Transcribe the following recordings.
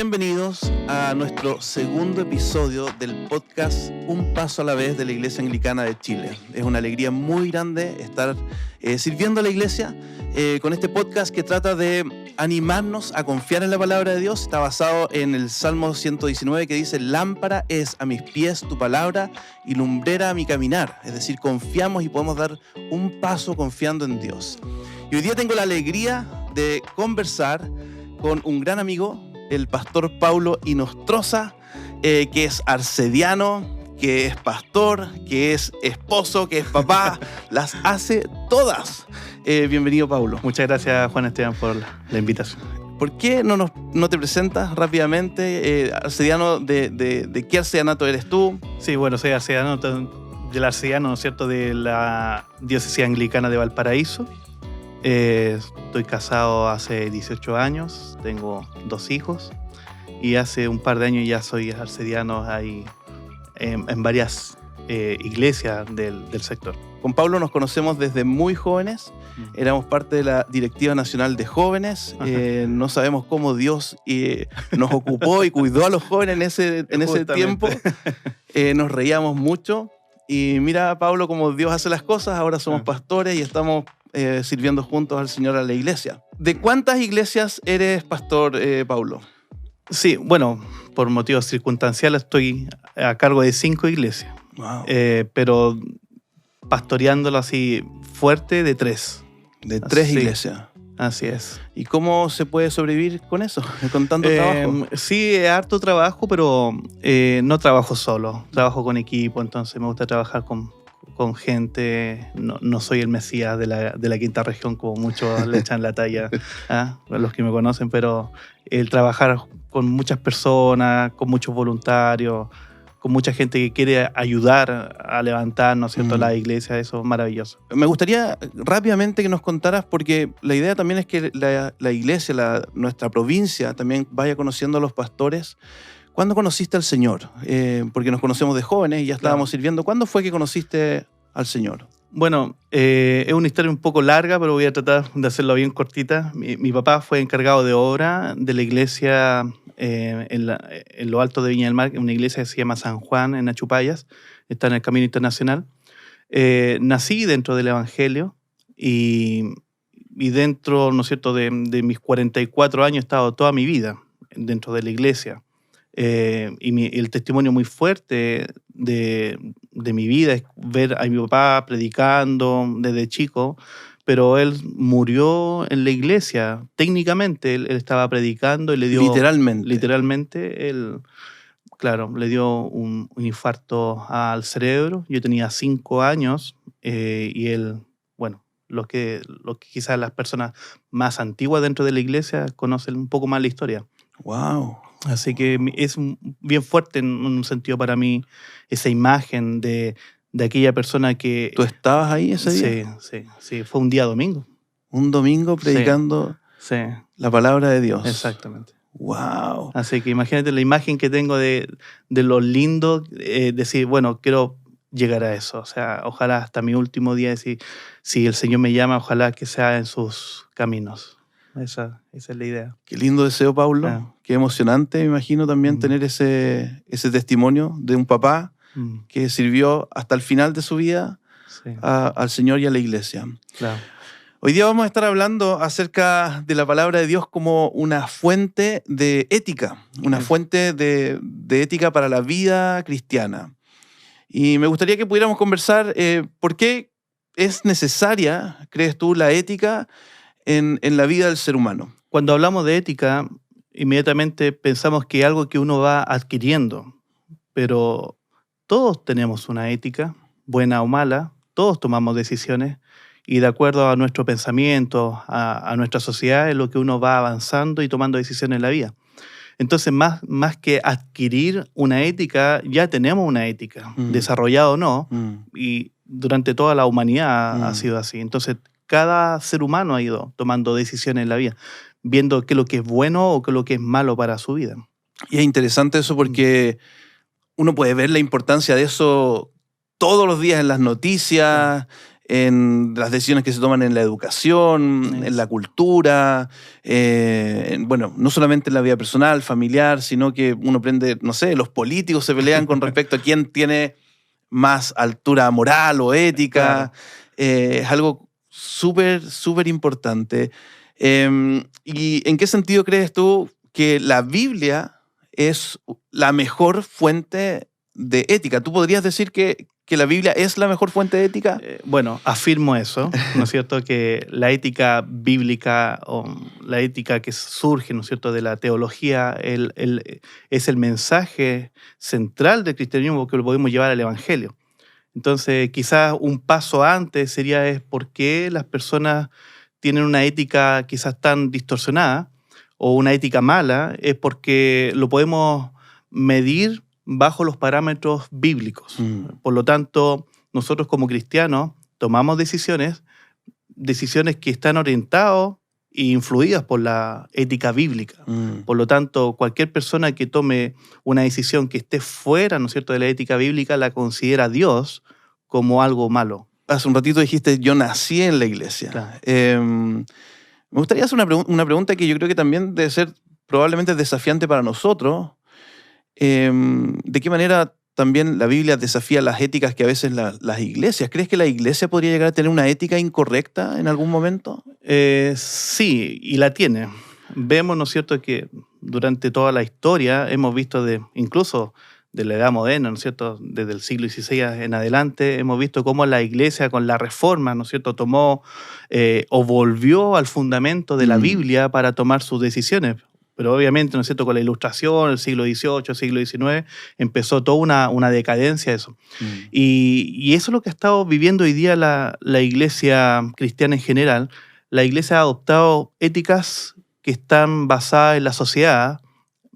Bienvenidos a nuestro segundo episodio del podcast Un Paso a la Vez de la Iglesia Anglicana de Chile. Es una alegría muy grande estar sirviendo a la iglesia con este podcast que trata de animarnos a confiar en la palabra de Dios. Está basado en el Salmo 119 que dice: lámpara es a mis pies tu palabra y lumbrera a mi caminar. Es decir, confiamos y podemos dar un paso confiando en Dios. Y hoy día tengo la alegría de conversar con un gran amigo, el pastor Paulo Inostroza, que es arcediano, que es pastor, que es esposo, que es papá, las hace todas. Bienvenido, Paulo. Muchas gracias, Juan Esteban, por la invitación. ¿Por qué no te presentas rápidamente? Arcediano, ¿de qué arcedianato eres tú? Sí, bueno, soy arcediano del arcediano, ¿no es cierto?, de la diócesis anglicana de Valparaíso. Estoy casado hace 18 años, tengo 2 hijos y hace un par de años ya soy arcediano ahí en varias iglesias del sector. Con Pablo nos conocemos desde muy jóvenes, éramos parte de la Directiva Nacional de Jóvenes, no sabemos cómo Dios nos ocupó y cuidó a los jóvenes en ese tiempo, nos reíamos mucho y mira, Pablo, cómo Dios hace las cosas, ahora somos pastores y estamos sirviendo juntos al Señor a la iglesia. ¿De cuántas iglesias eres pastor, Paulo? Sí, bueno, por motivos circunstanciales estoy a cargo de 5 iglesias, wow. Pero pastoreándolo así fuerte de 3. De 3 iglesias. Así es. ¿Y cómo se puede sobrevivir con eso, con tanto trabajo? Sí, es harto trabajo, pero no trabajo solo, trabajo con equipo, entonces me gusta trabajar con gente. No soy el Mesías de la quinta región, como muchos le echan la talla a los que me conocen, pero el trabajar con muchas personas, con muchos voluntarios, con mucha gente que quiere ayudar a levantar, ¿no es cierto?, la iglesia, eso es maravilloso. Me gustaría rápidamente que nos contaras, porque la idea también es que la iglesia, nuestra provincia, también vaya conociendo a los pastores. ¿Cuándo conociste al Señor? Porque nos conocemos de jóvenes y ya estábamos sirviendo. ¿Cuándo fue que conociste al Señor? Bueno, es una historia un poco larga, pero voy a tratar de hacerlo bien cortita. Mi papá fue encargado de obra de la iglesia en lo alto de Viña del Mar, una iglesia que se llama San Juan, en Achupayas, está en el Camino Internacional. Nací dentro del Evangelio y dentro, ¿no es cierto?, de mis 44 años he estado toda mi vida dentro de la iglesia. Y el testimonio muy fuerte de mi vida es ver a mi papá predicando desde chico, pero él murió en la iglesia. Técnicamente él estaba predicando y le dio... Literalmente, él, claro, le dio un infarto al cerebro. Yo tenía 5 años y él, bueno, lo que quizás las personas más antiguas dentro de la iglesia conocen un poco más la historia. ¡Wow! Así que es bien fuerte en un sentido para mí esa imagen de aquella persona que... ¿Tú estabas ahí ese día? Sí. Fue un día domingo. Un domingo predicando la palabra de Dios. Exactamente. ¡Wow! Así que imagínate la imagen que tengo de lo lindo, decir, bueno, quiero llegar a eso. O sea, ojalá hasta mi último día, decir, si el Señor me llama, ojalá que sea en sus caminos. Esa es la idea. Qué lindo deseo, Paulo. Qué emocionante, me imagino, también tener ese testimonio de un papá que sirvió hasta el final de su vida al Señor y a la iglesia. Claro. Hoy día vamos a estar hablando acerca de la palabra de Dios como una fuente de ética, una fuente de ética para la vida cristiana. Y me gustaría que pudiéramos conversar por qué es necesaria, crees tú, la ética en la vida del ser humano. Cuando hablamos de ética, inmediatamente pensamos que es algo que uno va adquiriendo, pero todos tenemos una ética, buena o mala, todos tomamos decisiones y de acuerdo a nuestro pensamiento, a nuestra sociedad, es lo que uno va avanzando y tomando decisiones en la vida. Entonces, más que adquirir una ética, ya tenemos una ética, desarrollada o no, y durante toda la humanidad ha sido así. Entonces, cada ser humano ha ido tomando decisiones en la vida, viendo qué es lo que es bueno o qué es lo que es malo para su vida. Y es interesante eso porque uno puede ver la importancia de eso todos los días en las noticias, en las decisiones que se toman en la educación, en la cultura, bueno, no solamente en la vida personal, familiar, sino que uno aprende, no sé, los políticos se pelean con respecto a quién tiene más altura moral o ética. Claro. Es algo súper, súper importante. ¿Y en qué sentido crees tú que la Biblia es la mejor fuente de ética? ¿Tú podrías decir que la Biblia es la mejor fuente de ética? Bueno, afirmo eso, ¿no es cierto? Que la ética bíblica o la ética que surge, ¿no es cierto?, de la teología es el mensaje central del cristianismo que lo podemos llevar al Evangelio. Entonces, quizás un paso antes sería es por qué las personas tienen una ética quizás tan distorsionada o una ética mala, es porque lo podemos medir bajo los parámetros bíblicos. Por lo tanto, nosotros como cristianos tomamos decisiones que están orientadas e influidas por la ética bíblica. Por lo tanto, cualquier persona que tome una decisión que esté fuera, ¿no es cierto?, de la ética bíblica, la considera Dios como algo malo. Hace un ratito dijiste, yo nací en la iglesia. Claro. Me gustaría hacer una pregunta que yo creo que también debe ser probablemente desafiante para nosotros. ¿De qué manera también la Biblia desafía las éticas que a veces las iglesias? ¿Crees que la iglesia podría llegar a tener una ética incorrecta en algún momento? Sí, y la tiene. Vemos, ¿no es cierto?, que durante toda la historia hemos visto incluso de la Edad Moderna, ¿no es cierto?, desde el siglo XVI en adelante, hemos visto cómo la iglesia con la Reforma, ¿no es cierto?, tomó o volvió al fundamento de la Biblia para tomar sus decisiones. Pero obviamente, ¿no es cierto?, con la Ilustración, el siglo XVIII, el siglo XIX, empezó toda una decadencia de eso. Y eso es lo que ha estado viviendo hoy día la iglesia cristiana en general. La iglesia ha adoptado éticas que están basadas en la sociedad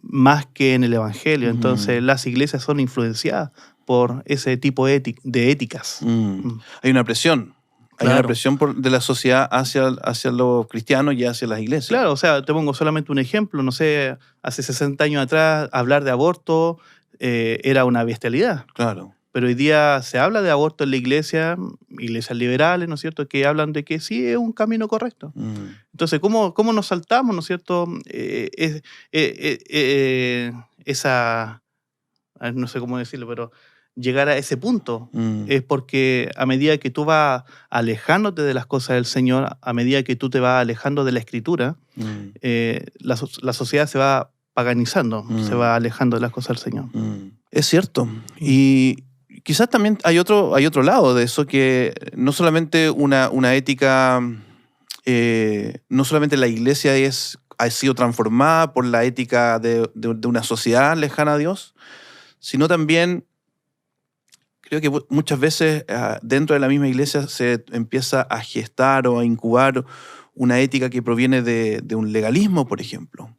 más que en el Evangelio. Entonces, las iglesias son influenciadas por ese tipo de éticas. Hay una presión. Hay Claro. una presión de la sociedad hacia los cristianos y hacia las iglesias. Claro, o sea, te pongo solamente un ejemplo. No sé, hace 60 años atrás, hablar de aborto era una bestialidad. Claro. Pero hoy día se habla de aborto en la iglesia, iglesias liberales, ¿no es cierto?, que hablan de que sí es un camino correcto. Entonces, ¿cómo nos saltamos, ¿no es cierto?, no sé cómo decirlo, pero llegar a ese punto es porque a medida que tú vas alejándote de las cosas del Señor, a medida que tú te vas alejando de la Escritura, la sociedad se va paganizando, se va alejando de las cosas del Señor. Es cierto. Y quizás también hay otro lado de eso, que no solamente una ética, no solamente la iglesia ha sido transformada por la ética de una sociedad lejana a Dios, sino también creo que muchas veces dentro de la misma iglesia se empieza a gestar o a incubar una ética que proviene de un legalismo, por ejemplo.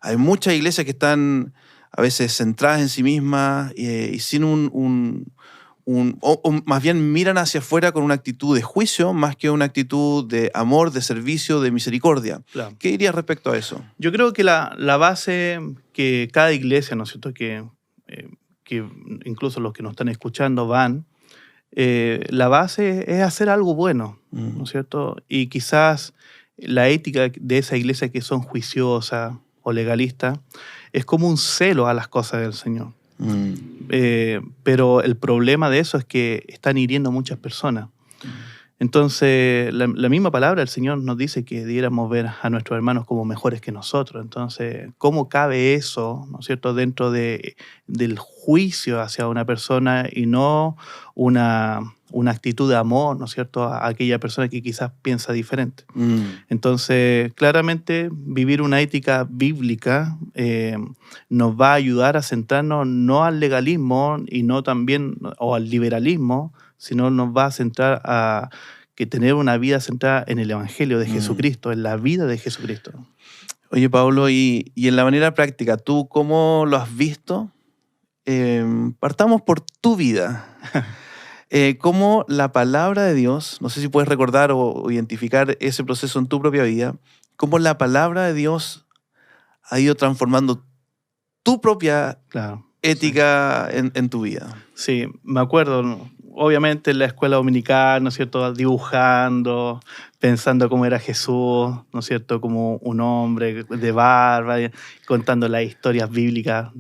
Hay muchas iglesias que están a veces centradas en sí mismas y sin o más bien miran hacia afuera con una actitud de juicio más que una actitud de amor, de servicio, de misericordia. Claro. ¿Qué dirías respecto a eso? Yo creo que la base que cada iglesia, ¿no es cierto?, que incluso los que nos están escuchando van, la base es hacer algo bueno, ¿no es cierto? Y quizás la ética de esa iglesia que son juiciosas o legalistas es como un celo a las cosas del Señor. Pero el problema de eso es que están hiriendo a muchas personas. Entonces, la misma palabra del Señor nos dice que debiéramos ver a nuestros hermanos como mejores que nosotros. Entonces, ¿cómo cabe eso, ¿no es cierto?, dentro del juicio hacia una persona y no una actitud de amor, ¿no es cierto?, a aquella persona que quizás piensa diferente? Entonces, claramente, vivir una ética bíblica nos va a ayudar a centrarnos no al legalismo y no también o al liberalismo, sino nos va a centrar a que tener una vida centrada en el Evangelio de Jesucristo, en la vida de Jesucristo. Oye, Pablo, y en la manera práctica, ¿tú cómo lo has visto? Partamos por tu vida. Cómo la palabra de Dios, no sé si puedes recordar o identificar ese proceso en tu propia vida, cómo la palabra de Dios ha ido transformando tu propia Claro, ética en tu vida. sí, me acuerdo, obviamente en la escuela dominical, ¿no es cierto?, dibujando, pensando cómo era Jesús, ¿no es cierto?, como un hombre de barba, contando las historias bíblicas.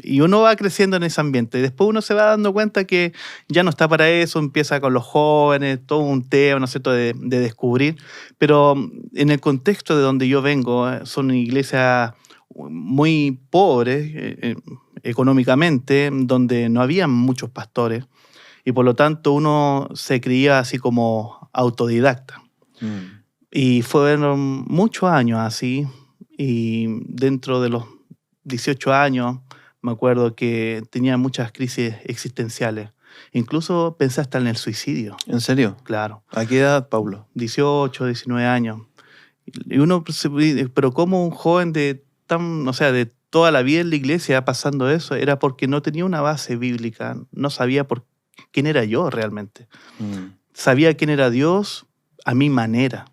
Y uno va creciendo en ese ambiente. Y después uno se va dando cuenta que ya no está para eso, empieza con los jóvenes, todo un tema, ¿no es cierto?, de descubrir. Pero en el contexto de donde yo vengo, son iglesias muy pobres económicamente, donde no había muchos pastores. Y por lo tanto uno se creía así como autodidacta. Y fueron muchos años así. Y dentro de los 18 años, me acuerdo que tenía muchas crisis existenciales. Incluso pensé hasta en el suicidio. ¿En serio? Claro. ¿A qué edad, Paulo? 18, 19 años. Y uno, pero como un joven de toda la vida en la iglesia pasando eso, era porque no tenía una base bíblica, no sabía quién era yo realmente. Sabía quién era Dios a mi manera.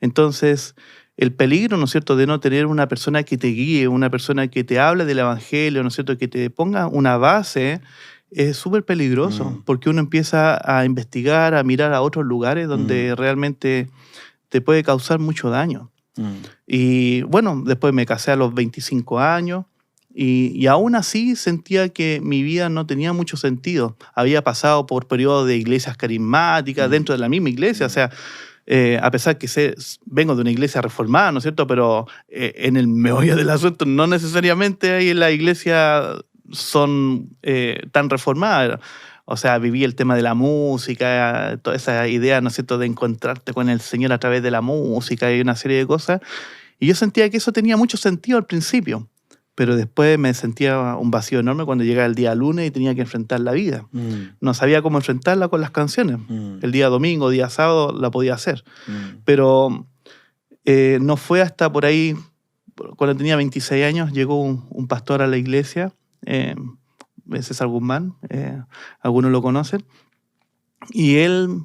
Entonces, el peligro, ¿no es cierto?, de no tener una persona que te guíe, una persona que te hable del evangelio, ¿no es cierto?, que te ponga una base, es súper peligroso, porque uno empieza a investigar, a mirar a otros lugares donde realmente te puede causar mucho daño. Y bueno, después me casé a los 25 años y aún así sentía que mi vida no tenía mucho sentido. Había pasado por periodos de iglesias carismáticas dentro de la misma iglesia, o sea, a pesar que vengo de una iglesia reformada, ¿no es cierto? Pero en el meollo del asunto no necesariamente ahí en la iglesia son tan reformadas. O sea, viví el tema de la música, toda esa idea, ¿no es cierto?, de encontrarte con el Señor a través de la música y una serie de cosas. Y yo sentía que eso tenía mucho sentido al principio, pero después me sentía un vacío enorme cuando llegaba el día lunes y tenía que enfrentar la vida. No sabía cómo enfrentarla con las canciones. El día domingo, día sábado, la podía hacer. Pero no fue hasta por ahí, cuando tenía 26 años, llegó un pastor a la iglesia, César Guzmán, algunos lo conocen, y él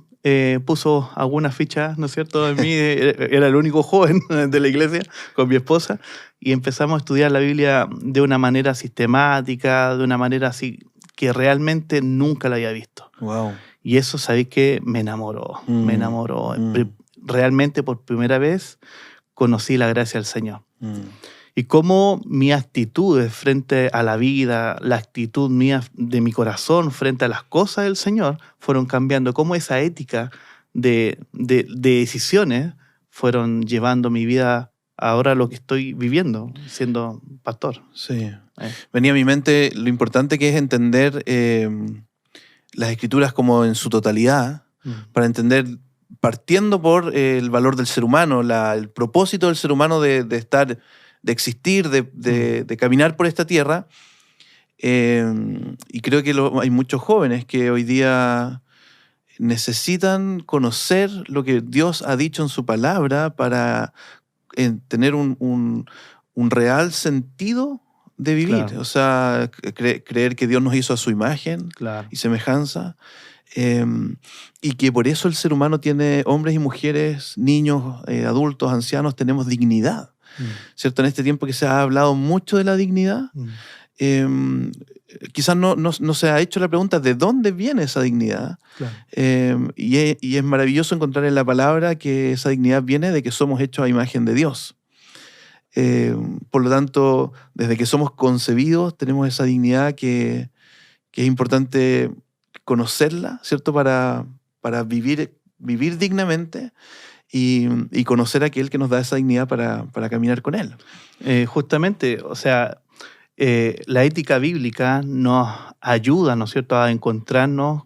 puso algunas fichas, ¿no es cierto?, en mí. Era el único joven de la iglesia con mi esposa, y empezamos a estudiar la Biblia de una manera sistemática, de una manera así que realmente nunca la había visto. Wow. Y eso, ¿sabéis qué? Me enamoró. Realmente por primera vez conocí la gracia del Señor. Y cómo mi actitud frente a la vida, la actitud mía de mi corazón frente a las cosas del Señor fueron cambiando. Cómo esa ética de decisiones fueron llevando mi vida ahora a lo que estoy viviendo, siendo pastor. Sí. Venía a mi mente lo importante que es entender las Escrituras como en su totalidad, para entender, partiendo por el valor del ser humano, el propósito del ser humano de estar, de existir, de caminar por esta tierra. Y creo que hay muchos jóvenes que hoy día necesitan conocer lo que Dios ha dicho en su palabra para tener un real sentido de vivir. Claro. O sea, creer que Dios nos hizo a su imagen, claro, y semejanza. Y que por eso el ser humano tiene hombres y mujeres, niños, adultos, ancianos, tenemos dignidad. ¿Cierto? En este tiempo que se ha hablado mucho de la dignidad, quizás no se ha hecho la pregunta de dónde viene esa dignidad. Claro. Y es maravilloso encontrar en la palabra que esa dignidad viene de que somos hechos a imagen de Dios. Por lo tanto, desde que somos concebidos tenemos esa dignidad que es importante conocerla, ¿cierto? Para vivir dignamente y conocer a aquel que nos da esa dignidad para caminar con él. Justamente, o sea, la ética bíblica nos ayuda, ¿no es cierto?, a encontrarnos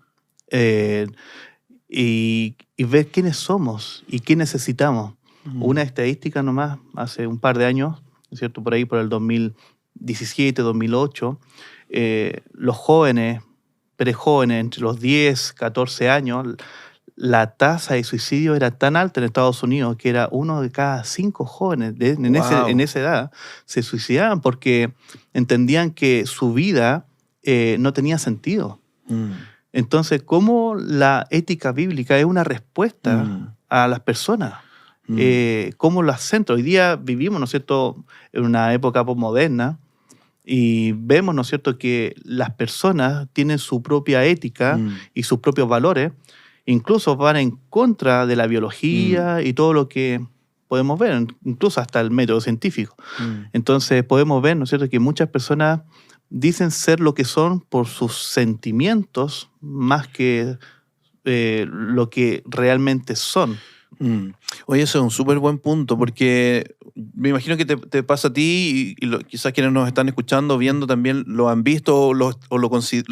y ver quiénes somos y qué necesitamos. Una estadística nomás, hace un par de años, ¿no es cierto?, por ahí por el 2017, 2008, los jóvenes, prejóvenes, entre los 10, 14 años, la tasa de suicidio era tan alta en Estados Unidos que era 1 de cada 5 jóvenes en esa edad se suicidaban porque entendían que su vida no tenía sentido. Entonces, ¿cómo la ética bíblica es una respuesta a las personas? ¿Cómo lo centra? Hoy día vivimos, ¿no es cierto?, en una época postmoderna Y vemos, ¿no es cierto?, que las personas tienen su propia ética y sus propios valores, incluso van en contra de la biología y todo lo que podemos ver, incluso hasta el método científico. Entonces podemos ver, ¿no es cierto?, que muchas personas dicen ser lo que son por sus sentimientos más que lo que realmente son. Oye, eso es un súper buen punto, porque me imagino que te pasa a ti y quizás quienes nos están escuchando, viendo también lo han visto o lo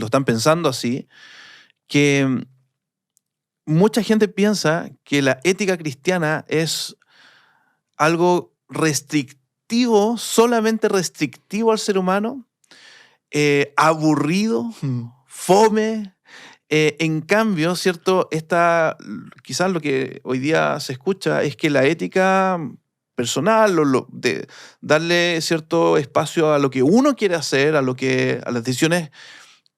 están pensando así, que mucha gente piensa que la ética cristiana es algo restrictivo, solamente restrictivo al ser humano, aburrido, fome. En cambio, ¿cierto? Quizás lo que hoy día se escucha es que la ética personal, de darle cierto espacio a lo que uno quiere hacer, a las decisiones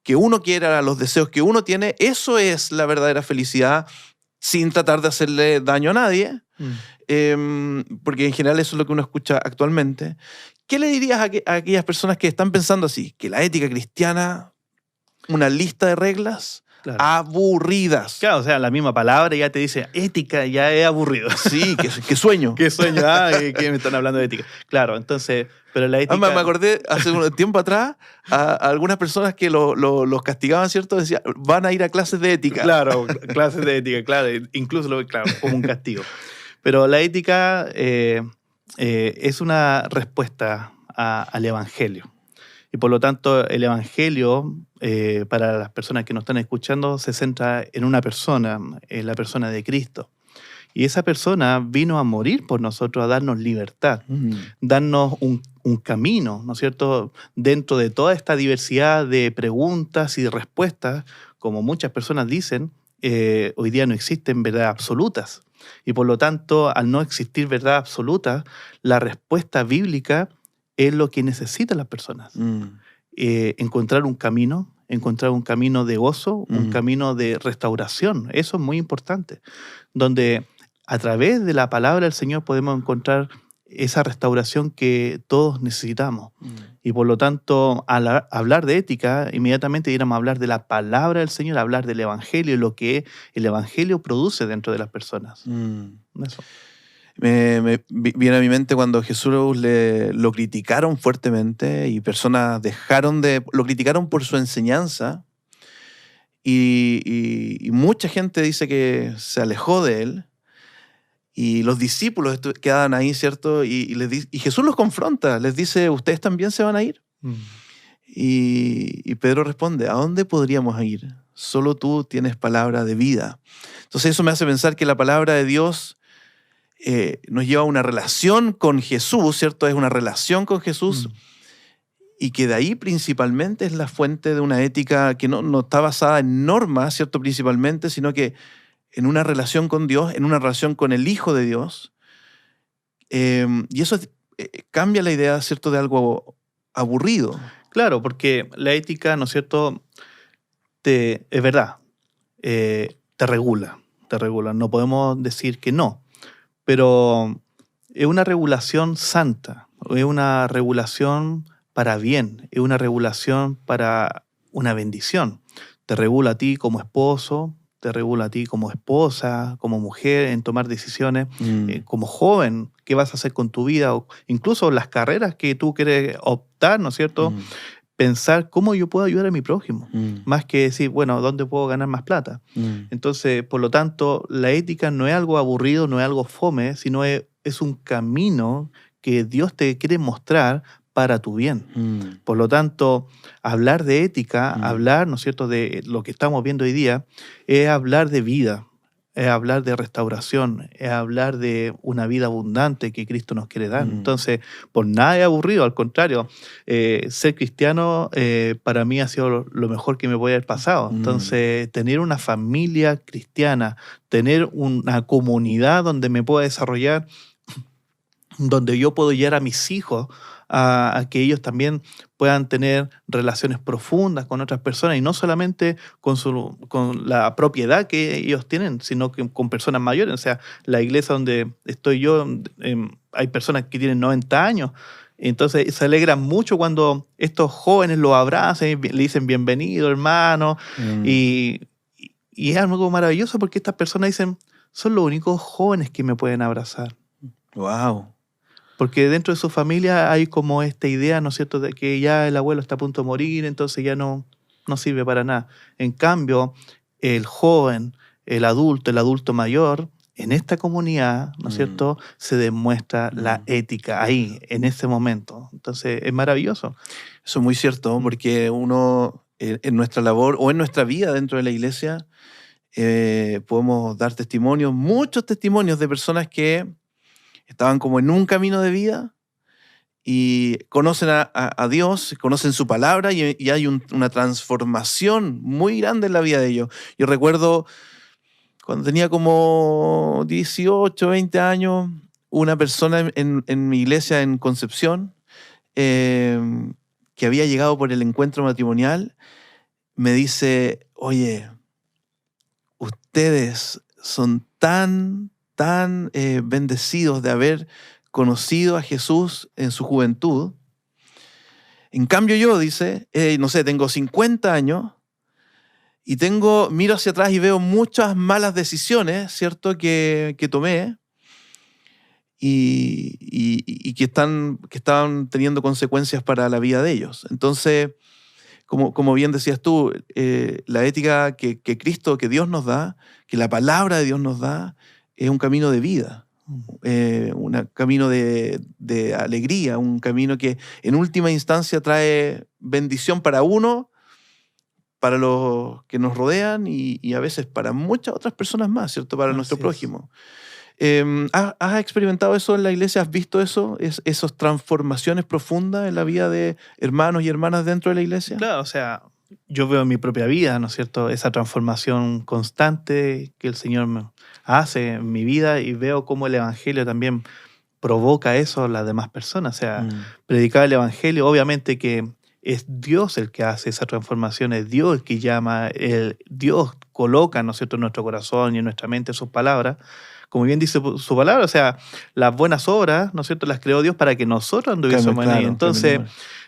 que uno quiere, a los deseos que uno tiene, eso es la verdadera felicidad, sin tratar de hacerle daño a nadie, porque en general eso es lo que uno escucha actualmente. ¿Qué le dirías a aquellas personas que están pensando así? Que la ética cristiana, una lista de reglas, claro, aburridas. Claro, o sea, la misma palabra ya te dice ética, ya es aburrido. Sí, qué sueño. Qué sueño, que me están hablando de ética. Claro, entonces, pero la ética... Me acordé hace un tiempo atrás a algunas personas que los castigaban, ¿cierto? Decían, van a ir a clases de ética. Claro, clases de ética, claro, incluso claro, como un castigo. Pero la ética es una respuesta al Evangelio. Y por lo tanto, el Evangelio, para las personas que nos están escuchando, se centra en una persona, en la persona de Cristo. Y esa persona vino a morir por nosotros, a darnos libertad, darnos un camino, ¿no es cierto?, dentro de toda esta diversidad de preguntas y de respuestas, como muchas personas dicen, hoy día no existen verdades absolutas. Y por lo tanto, al no existir verdad absoluta, la respuesta bíblica es lo que necesitan las personas. Encontrar un camino de gozo, un camino de restauración. Eso es muy importante. Donde a través de la palabra del Señor podemos encontrar esa restauración que todos necesitamos. Y por lo tanto, al hablar de ética, inmediatamente íbamos a hablar de la palabra del Señor, a hablar del Evangelio y lo que el Evangelio produce dentro de las personas. Eso. Me viene a mi mente cuando Jesús lo criticaron fuertemente y personas lo criticaron por su enseñanza y mucha gente dice que se alejó de él y los discípulos quedan ahí, ¿cierto? Y Jesús los confronta, les dice, ¿ustedes también se van a ir? Y Pedro responde, ¿a dónde podríamos ir? Solo tú tienes palabra de vida. Entonces eso me hace pensar que la palabra de Dios nos lleva a una relación con Jesús, ¿cierto? Es una relación con Jesús y que de ahí principalmente es la fuente de una ética que no está basada en normas, ¿cierto? Principalmente, sino que en una relación con Dios, en una relación con el Hijo de Dios. Y eso cambia la idea, ¿cierto?, de algo aburrido. Claro, porque la ética, ¿no es cierto?, es verdad, te regula. No podemos decir que no. Pero es una regulación santa, es una regulación para bien, es una regulación para una bendición. Te regula a ti como esposo, te regula a ti como esposa, como mujer, en tomar decisiones, como joven, qué vas a hacer con tu vida, o incluso las carreras que tú quieres optar, ¿no es cierto? Pensar cómo yo puedo ayudar a mi prójimo, más que decir, bueno, ¿dónde puedo ganar más plata? Entonces, por lo tanto, la ética no es algo aburrido, no es algo fome, sino es un camino que Dios te quiere mostrar para tu bien. Por lo tanto, hablar de ética, hablar, ¿no es cierto?, de lo que estamos viendo hoy día, es hablar de vida, es hablar de restauración, es hablar de una vida abundante que Cristo nos quiere dar. Entonces, por nada es aburrido, al contrario, ser cristiano para mí ha sido lo mejor que me puede haber pasado. Entonces, tener una familia cristiana, tener una comunidad donde me pueda desarrollar, donde yo puedo guiar a mis hijos a que ellos también puedan tener relaciones profundas con otras personas y no solamente con la propiedad que ellos tienen, sino que con personas mayores. O sea, la iglesia donde estoy yo, hay personas que tienen 90 años Entonces se alegran mucho cuando estos jóvenes lo abrazan y le dicen bienvenido, hermano. Y es algo maravilloso porque estas personas dicen, son los únicos jóvenes que me pueden abrazar. Wow. Porque dentro de su familia hay como esta idea, ¿no es cierto?, de que ya el abuelo está a punto de morir, entonces ya no sirve para nada. En cambio, el joven, el adulto mayor, en esta comunidad, ¿no es cierto?, se demuestra la ética ahí, en ese momento. Entonces, es maravilloso. Eso es muy cierto, porque uno, en nuestra labor o en nuestra vida dentro de la iglesia, podemos dar testimonios, muchos testimonios de personas que estaban como en un camino de vida y conocen a Dios, conocen su palabra y hay una transformación muy grande en la vida de ellos. Yo recuerdo cuando tenía como 18, 20 años, una persona en mi iglesia en Concepción, que había llegado por el encuentro matrimonial, me dice, oye, ustedes son tan bendecidos de haber conocido a Jesús en su juventud. En cambio yo, dice, no sé, tengo 50 años y miro hacia atrás y veo muchas malas decisiones, ¿cierto?, que tomé y que estaban teniendo consecuencias para la vida de ellos. Entonces, como bien decías tú, la ética que Cristo, que Dios nos da, que la palabra de Dios nos da, es un camino de vida, un camino de alegría, un camino que en última instancia trae bendición para uno, para los que nos rodean y a veces para muchas otras personas más, ¿cierto?, para nuestro prójimo. ¿Has experimentado eso en la iglesia? ¿Has visto eso? ¿Esas transformaciones profundas en la vida de hermanos y hermanas dentro de la iglesia? Claro, o sea, yo veo en mi propia vida, ¿no es cierto?, esa transformación constante que el Señor me hace en mi vida y veo cómo el Evangelio también provoca eso en las demás personas. O sea, predicar el Evangelio, obviamente que es Dios el que hace esa transformación, es Dios el que llama, Dios coloca, ¿no es cierto?, en nuestro corazón y en nuestra mente sus palabras. Como bien dice su palabra, o sea, las buenas obras, ¿no es cierto?, las creó Dios para que nosotros anduviésemos en ellas. Entonces,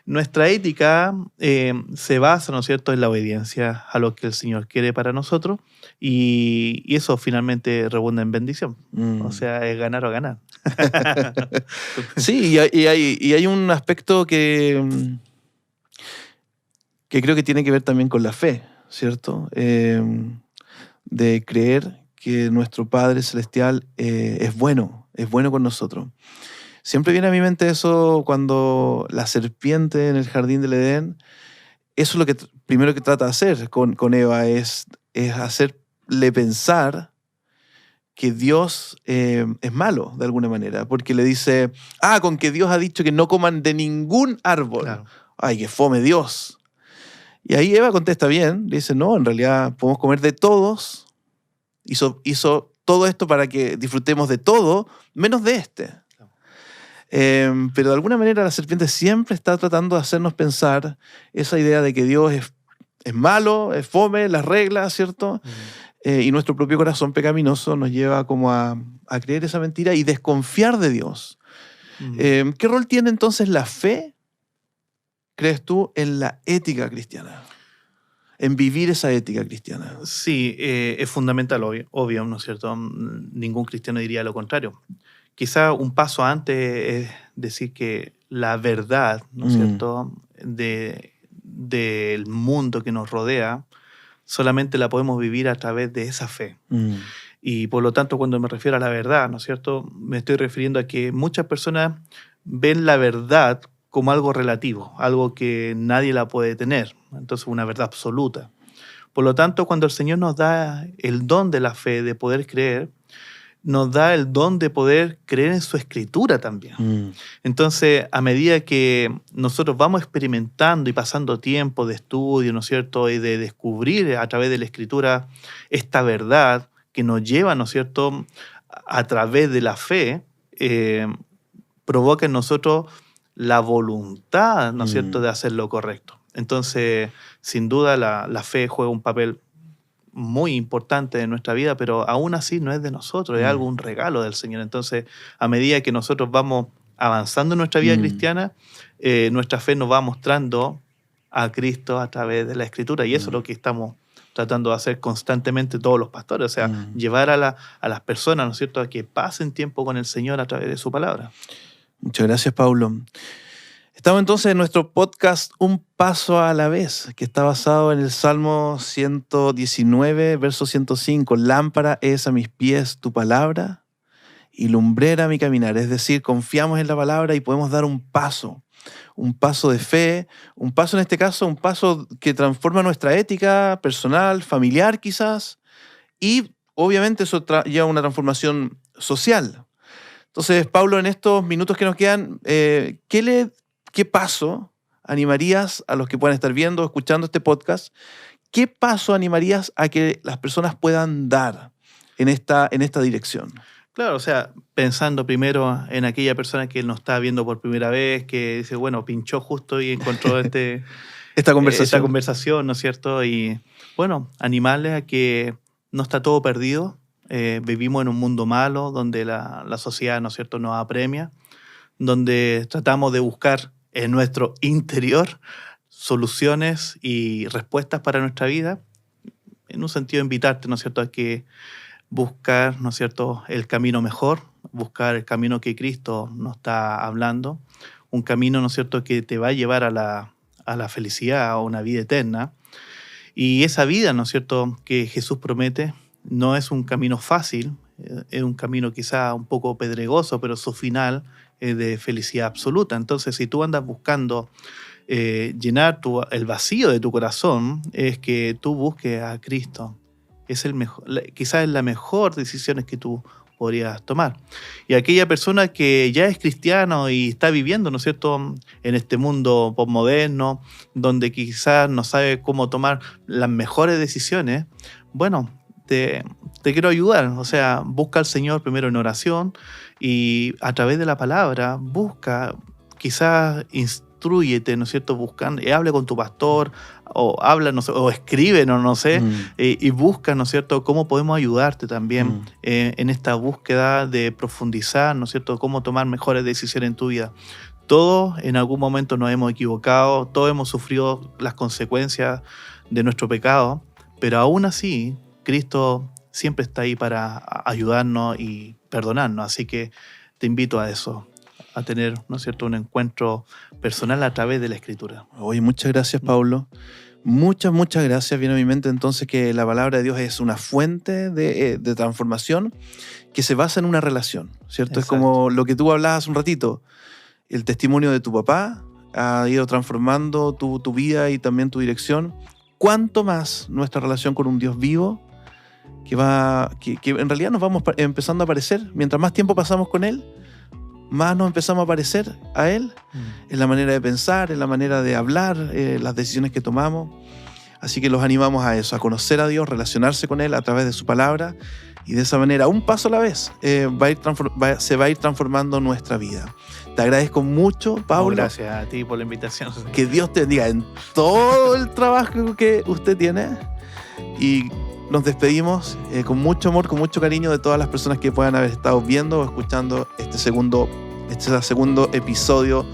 nuestra ética se basa, ¿no es cierto?, en la obediencia a lo que el Señor quiere para nosotros y eso finalmente redunda en bendición. O sea, es ganar o ganar. Sí, y hay un aspecto que creo que tiene que ver también con la fe, ¿cierto? De creer que nuestro Padre Celestial es bueno con nosotros. Siempre viene a mi mente eso cuando la serpiente en el jardín del Edén, eso es lo que primero que trata de hacer con Eva, es hacerle pensar que Dios es malo de alguna manera, porque le dice, con que Dios ha dicho que no coman de ningún árbol. Claro. Ay, que fome Dios. Y ahí Eva contesta bien, le dice, no, en realidad podemos comer de todos. Hizo todo esto para que disfrutemos de todo, menos de este. Pero de alguna manera la serpiente siempre está tratando de hacernos pensar esa idea de que Dios es malo, es fome, las reglas, ¿cierto? Y nuestro propio corazón pecaminoso nos lleva como a creer esa mentira y desconfiar de Dios. ¿Qué rol tiene entonces la fe, crees tú, en la ética cristiana? En vivir esa ética cristiana. Sí, es fundamental, obvio, ¿no es cierto? Ningún cristiano diría lo contrario. Quizá un paso antes es decir que la verdad, ¿no es cierto?, del mundo que nos rodea, solamente la podemos vivir a través de esa fe. Y por lo tanto, cuando me refiero a la verdad, ¿no es cierto?, me estoy refiriendo a que muchas personas ven la verdad como algo relativo, algo que nadie la puede tener, entonces una verdad absoluta. Por lo tanto, cuando el Señor nos da el don de la fe, de poder creer, nos da el don de poder creer en su Escritura también. Entonces, a medida que nosotros vamos experimentando y pasando tiempo de estudio, ¿no es cierto?, y de descubrir a través de la Escritura esta verdad que nos lleva, ¿no es cierto?, a través de la fe, provoca en nosotros la voluntad, ¿no es cierto?, de hacer lo correcto. Entonces, sin duda, la fe juega un papel muy importante en nuestra vida, pero aún así no es de nosotros, es un regalo del Señor. Entonces, a medida que nosotros vamos avanzando en nuestra vida cristiana, nuestra fe nos va mostrando a Cristo a través de la Escritura. Y eso es lo que estamos tratando de hacer constantemente todos los pastores. O sea, llevar a las personas, ¿no es cierto?, a que pasen tiempo con el Señor a través de su palabra. Muchas gracias, Paulo. Estamos entonces en nuestro podcast Un Paso a la Vez, que está basado en el Salmo 119, verso 105. Lámpara es a mis pies tu palabra y lumbrera mi caminar. Es decir, confiamos en la palabra y podemos dar un paso de fe, un paso en este caso, un paso que transforma nuestra ética personal, familiar quizás, y obviamente eso lleva a una transformación social. Entonces, Paulo, en estos minutos que nos quedan, ¿qué paso animarías a los que puedan estar viendo o escuchando este podcast? ¿Qué paso animarías a que las personas puedan dar en esta dirección? Claro, o sea, pensando primero en aquella persona que nos está viendo por primera vez, que dice, bueno, pinchó justo y encontró esta conversación, ¿no es cierto? Y bueno, animarles a que no está todo perdido. Vivimos en un mundo malo donde la sociedad, ¿no es cierto?, nos apremia, donde tratamos de buscar en nuestro interior soluciones y respuestas para nuestra vida. En un sentido, invitarte, ¿no es cierto?, a que buscar, ¿no es cierto?, el camino mejor, buscar el camino que Cristo nos está hablando, un camino, ¿no es cierto?, que te va a llevar a la felicidad, a una vida eterna. Y esa vida, ¿no es cierto?, que Jesús promete, no es un camino fácil, es un camino quizá un poco pedregoso, pero su final es de felicidad absoluta. Entonces, si tú andas buscando llenar el vacío de tu corazón, es que tú busques a Cristo. Es quizás es la mejor decisión que tú podrías tomar. Y aquella persona que ya es cristiano y está viviendo, ¿no es cierto?, en este mundo postmoderno, donde quizás no sabe cómo tomar las mejores decisiones, bueno, te quiero ayudar. O sea, busca al Señor primero en oración y a través de la palabra busca, quizás instrúyete, ¿no es cierto?, buscando, hable con tu pastor o habla, no sé, o escribe, no sé, y busca, ¿no es cierto?, cómo podemos ayudarte también en esta búsqueda de profundizar, ¿no es cierto?, cómo tomar mejores decisiones en tu vida. Todos en algún momento nos hemos equivocado, todos hemos sufrido las consecuencias de nuestro pecado, pero aún así Cristo siempre está ahí para ayudarnos y perdonarnos. Así que te invito a eso, a tener, ¿no es cierto?, un encuentro personal a través de la Escritura. Oye, muchas gracias, Paulo. Muchas gracias. Viene a mi mente entonces que la palabra de Dios es una fuente de transformación que se basa en una relación, ¿cierto? Exacto. Es como lo que tú hablabas hace un ratito. El testimonio de tu papá ha ido transformando tu vida y también tu dirección. ¿Cuánto más nuestra relación con un Dios vivo que en realidad nos vamos empezando a parecer? Mientras más tiempo pasamos con Él, más nos empezamos a parecer a Él, en la manera de pensar, en la manera de hablar, las decisiones que tomamos. Así que los animamos a eso, a conocer a Dios, relacionarse con Él a través de su palabra, y de esa manera, un paso a la vez, se va a ir transformando nuestra vida. Te agradezco mucho, Paulo. Gracias a ti por la invitación. Que Dios te bendiga en todo el trabajo que usted tiene, y nos despedimos con mucho amor, con mucho cariño de todas las personas que puedan haber estado viendo o escuchando este segundo episodio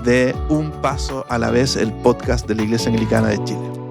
de Un Paso a la Vez, el podcast de la Iglesia Anglicana de Chile.